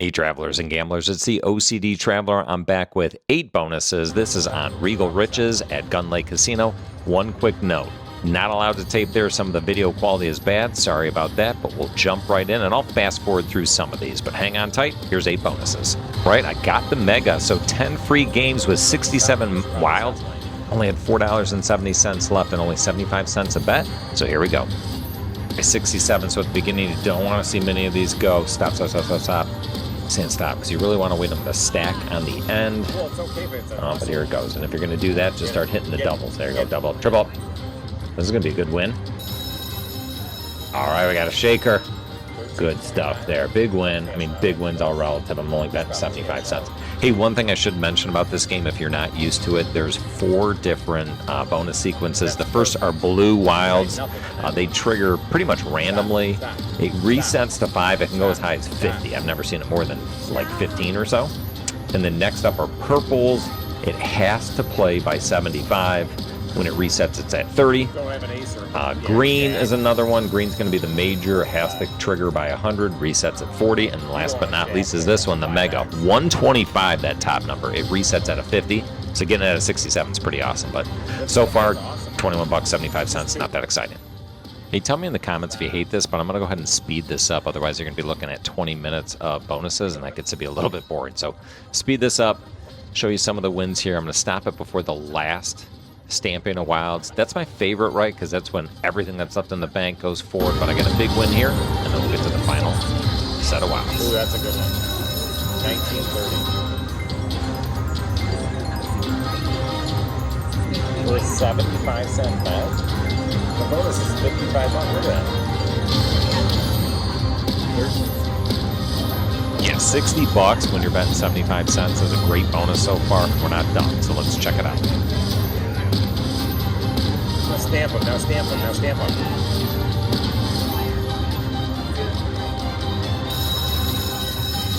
Hey travelers and gamblers, it's the OCD Traveler. I'm back with 8 bonuses. This is on Regal Riches at Gun Lake Casino. One quick note, not allowed to tape there. Some of the video quality is bad. Sorry about that, but we'll jump right in and I'll fast forward through some of these, but hang on tight. Here's 8 bonuses. Right, I got the mega, so 10 free games with 67 wild. Only had $4.70 left and only 75 cents a bet. So here we go. 67, so at the beginning you don't want to see many of these go. Stop. Saying stop because you really want to wait them to stack on the end. But here it goes. And if you're going to do that, just start hitting the doubles. There you go. Double up, triple up. This is going to be a good win. All right, we got a shaker. Good stuff there. Big win. I mean, big win's all relative. I'm only betting 75 cents. Hey, one thing I should mention about this game, if you're not used to it, there's 4 different bonus sequences. The first are blue wilds. They trigger pretty much randomly. It resets to 5. It can go as high as 50. I've never seen it more than like 15 or so. And then next up are purples. It has to play by 75. When it resets, it's at 30. Green is another one. Green's going to be the major. It has to trigger by 100. Resets at 40. And last but not least is this one, the mega. 125, that top number. It resets at a 50. So getting it at a 67 is pretty awesome. But so far, 21 bucks, 75 cents. Not that exciting. Hey, tell me in the comments if you hate this, but I'm going to go ahead and speed this up. Otherwise, you're going to be looking at 20 minutes of bonuses, and that gets to be a little bit boring. So speed this up, show you some of the wins here. I'm going to stop it before the last stamping of wilds. That's my favorite, right? Because that's when everything that's left in the bank goes forward. But I get a big win here, and then we'll get to the final set of wilds. Ooh, that's a good one. 1930. For a 75-cent bet, the bonus is 55 bucks. Look at that. Yeah, 60 bucks when you're betting 75 cents is a great bonus so far. We're not done, so let's check it out. Stamp them, now stamp them, now stamp them.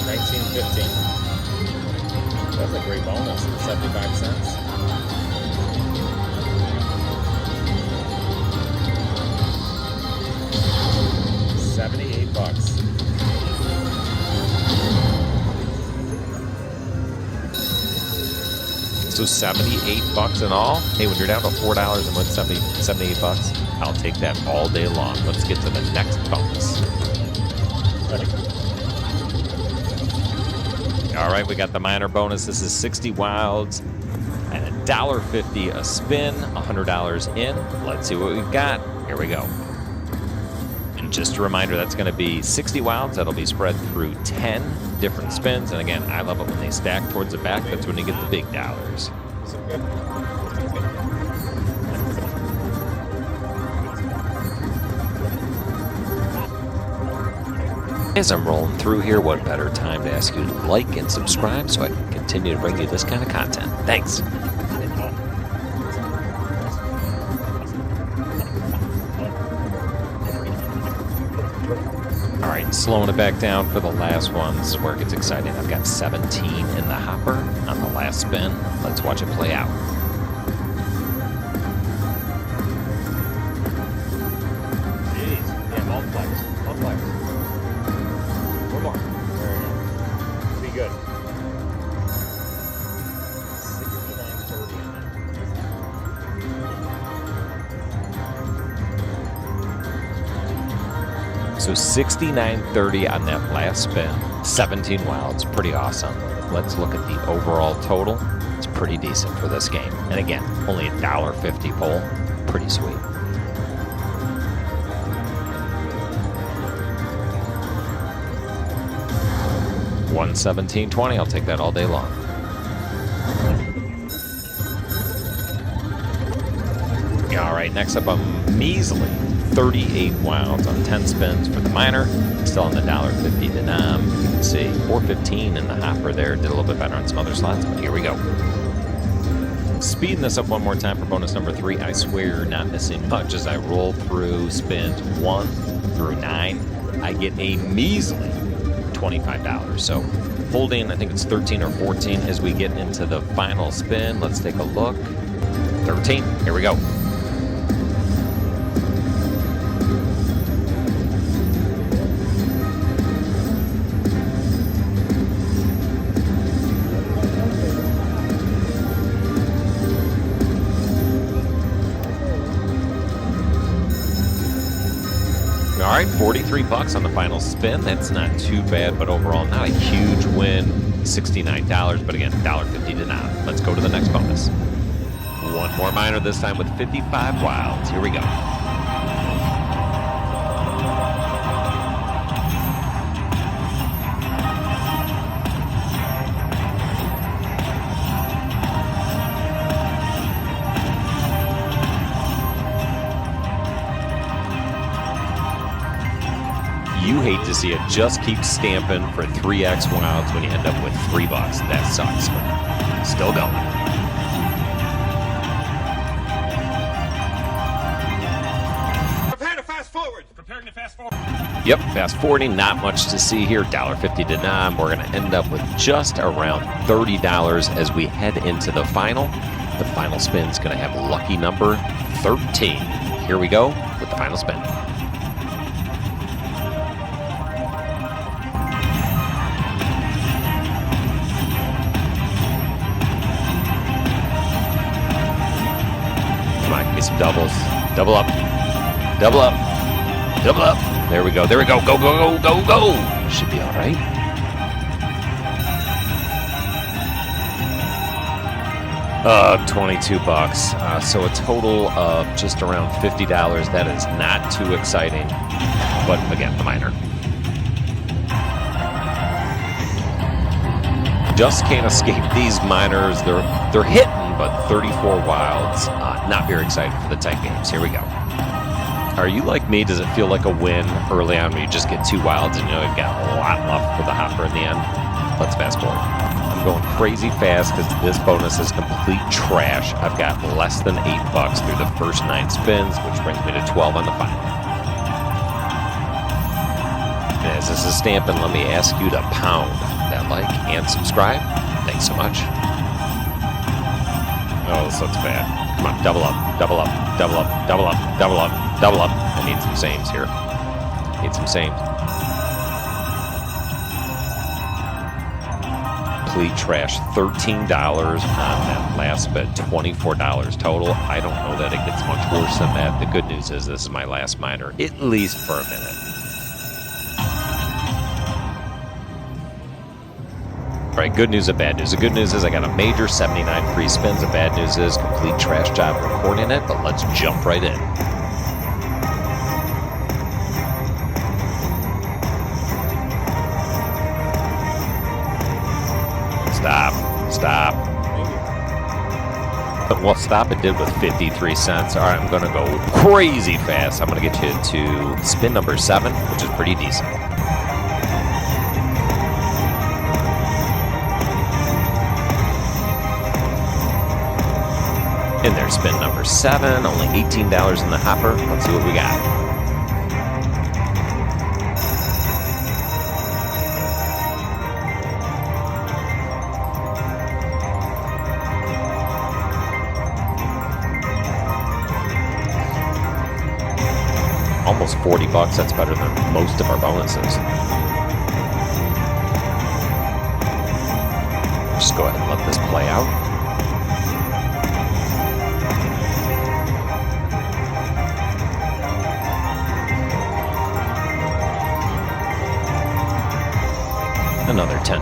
$19.15. That's a great bonus, 75 cents. $78. So 78 bucks in all. Hey, when you're down to $4 and win 78 bucks, I'll take that all day long. Let's get to the next bonus. All right, we got the minor bonus. This is 60 wilds and $1.50 a spin, $100 in. Let's see what we've got. Here we go. And just a reminder, that's going to be 60 wilds. That'll be spread through 10 different spins. And again, I love it when they stack towards the back. That's when you get the big dollars. As I'm rolling through here, what better time to ask you to like and subscribe so I can continue to bring you this kind of content. Thanks. All right, slowing it back down for the last one. This is where it gets exciting. I've got 17 in the hopper on the last spin. Let's watch it play out. Jeez. Yeah, multiplex. One more. There you go. Be good. 69.30 on that. So 69.30 on that last spin. 17 wilds, pretty awesome. Let's look at the overall total. It's pretty decent for this game. And again, only $1.50 pull. Pretty sweet. $117.20. I'll take that all day long. All right, next up, a measly 38 wilds on 10 spins for the minor. Still on the $1.50 denom. You can see $4.15 in the hopper there. Did a little bit better on some other slots, but here we go. Speeding this up one more time for bonus number 3. I swear, not missing much as I roll through spins 1 through 9. I get a measly $25. So holding, I think it's 13 or 14 as we get into the final spin. Let's take a look. 13. Here we go. $43 on the final spin. That's not too bad, but overall not a huge win. $69, but again, $1.50 to not. Let's go to the next bonus. One more minor, this time with 55 wilds. Here we go. You hate to see it just keep stamping for 3x wilds when you end up with $3. That sucks, but still going. Prepare to fast forward. Preparing to fast forward. Yep, fast forwarding, not much to see here. $1.50 to non. We're going to end up with just around $30 as we head into the final. The final spin's going to have lucky number 13. Here we go with the final spin. Come on, give me some doubles. Double up. Double up. Double up. There we go. There we go. Go, go, go, go, go. Should be all right. $22. So a total of just around $50. That is not too exciting. But again, the minor. Just can't escape these minors. They're hitting, but 34 wilds. Not very excited for the 10 games. Here we go. Are you like me? Does it feel like a win early on when you just get 2 wilds and you know you've got a lot left for the hopper in the end? Let's fast forward. I'm going crazy fast because this bonus is complete trash. I've got less than $8 through the first 9 spins, which brings me to 12 on the final. And as this is stamping, let me ask you to pound that like and subscribe. Thanks so much. Oh, this looks bad. Come on, double up, double up, double up, double up, double up, double up. I need some sames here. Need some sames. Complete trash. $13 on that last bet. $24 total. I don't know that it gets much worse than that. The good news is this is my last minor, at least for a minute. All right, good news and bad news. The good news is I got a major 79 free spins. The bad news is complete trash job recording it, but let's jump right in. Stop. Stop. Well, stop it did with 53 cents. All right, I'm going to go crazy fast. I'm going to get you to spin number 7, which is pretty decent. In there, spin number 7, only $18 in the hopper. Let's see what we got. Almost $40. That's better than most of our bonuses. Just go ahead and let this play out. Another $10.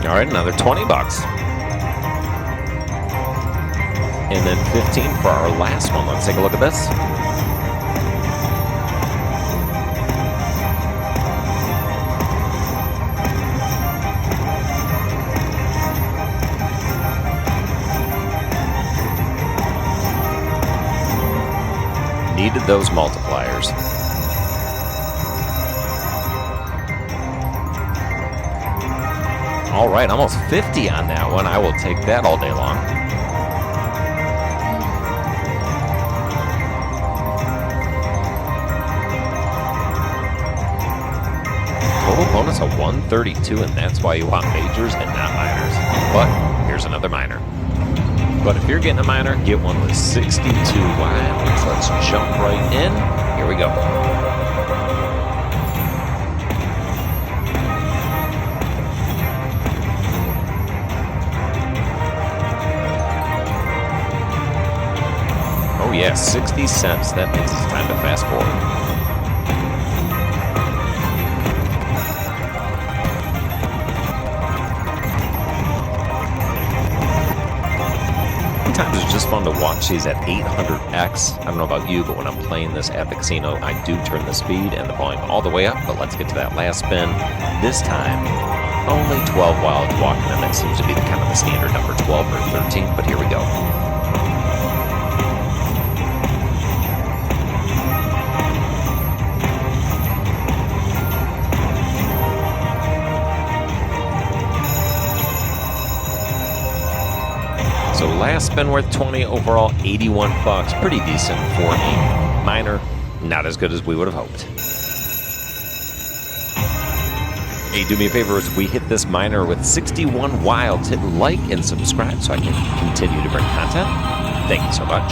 All right, another $20. And then 15 for our last one. Let's take a look at this. Needed those multipliers. All right, almost 50 on that one. I will take that all day long. Total bonus of 132, and that's why you want majors and not minors. But here's another minor. But if you're getting a minor, get one with 62 wilds. Let's jump right in. Here we go. 60 cents. That means it's time to fast forward. Sometimes it's just fun to watch these at 800x. I don't know about you, but when I'm playing this at the casino, I do turn the speed and the volume all the way up. But let's get to that last spin. This time, only 12 wilds walking, and that seems to be the kind of the standard number, 12 or 13. But here we go. So last spin worth 20, overall 81 bucks. Pretty decent for a minor. Not as good as we would have hoped. Hey, do me a favor, as we hit this minor with 61 wilds, hit like and subscribe so I can continue to bring content. Thank you so much.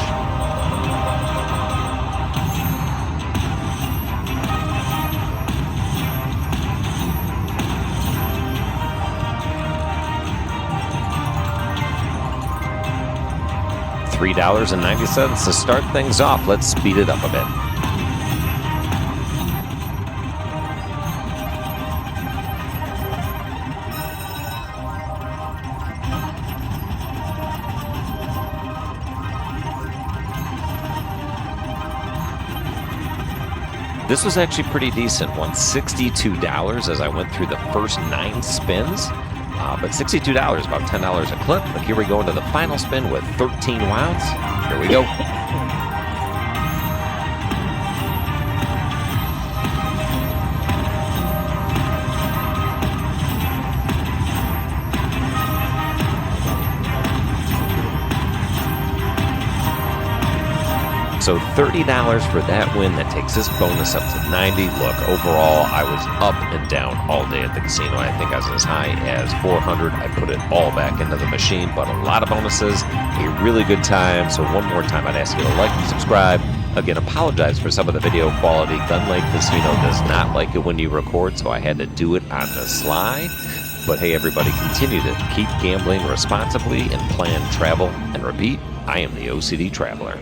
$3.90 to start things off. Let's speed it up a bit. This was actually pretty decent. Won $62 as I went through the first 9 spins. But $62, about $10 a clip. But here we go into the final spin with 13 wilds. Here we go. So $30 for that win. That takes this bonus up to 90. Look, overall, I was up and down all day at the casino. I think I was as high as 400. I put it all back into the machine, but a lot of bonuses, a really good time. So one more time, I'd ask you to like and subscribe. Again, apologize for some of the video quality. Gun Lake Casino does not like it when you record, so I had to do it on the sly. But hey, everybody, continue to keep gambling responsibly and plan, travel, and repeat. I am the OCD Traveler.